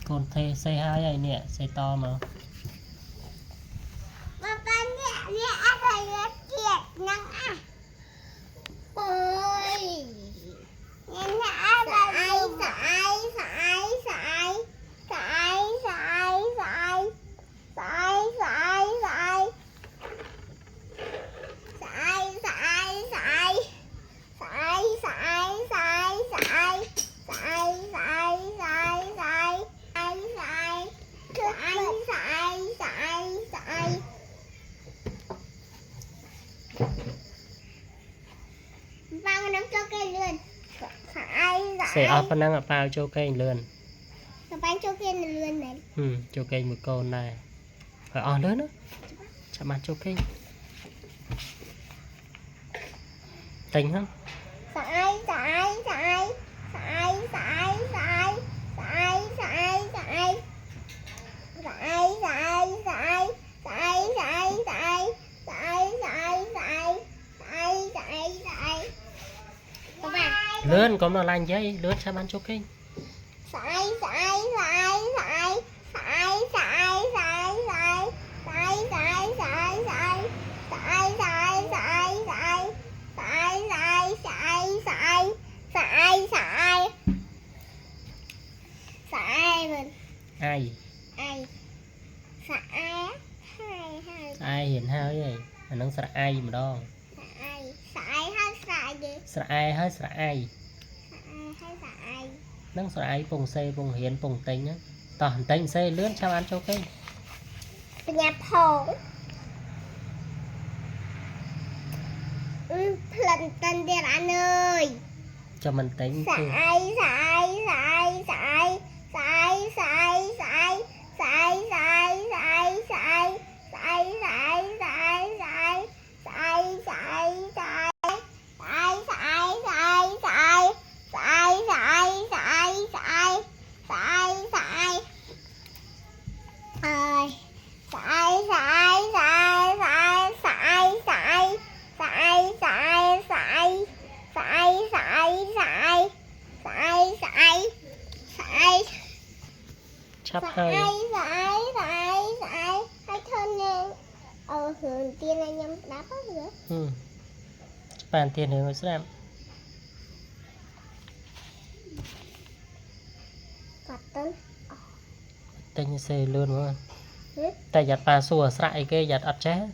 con thê xây hai ấy nè xây to mà sẽ ở phần năng bao cho cây lươn cho cây một con này phải on lớn nữa chạm mặt cho cây tính không lươn có mà lành dây lươn chạm ăn cho cây ai hiện hao vậy nó sợ ai mà đo sợ ai hết sợ ai nó sợ ai vùng xe vùng hiến vùng tính á toàn tính xe lướt chăm ăn cho cây nhà phổ lần tân điện anh ơi cho mình tính chấp hơi hưởng tiền anh em đáp nữa bàn tiền hướng xem tên xe luôn mà tại giặt bà xùa sại kê giặt ắt chế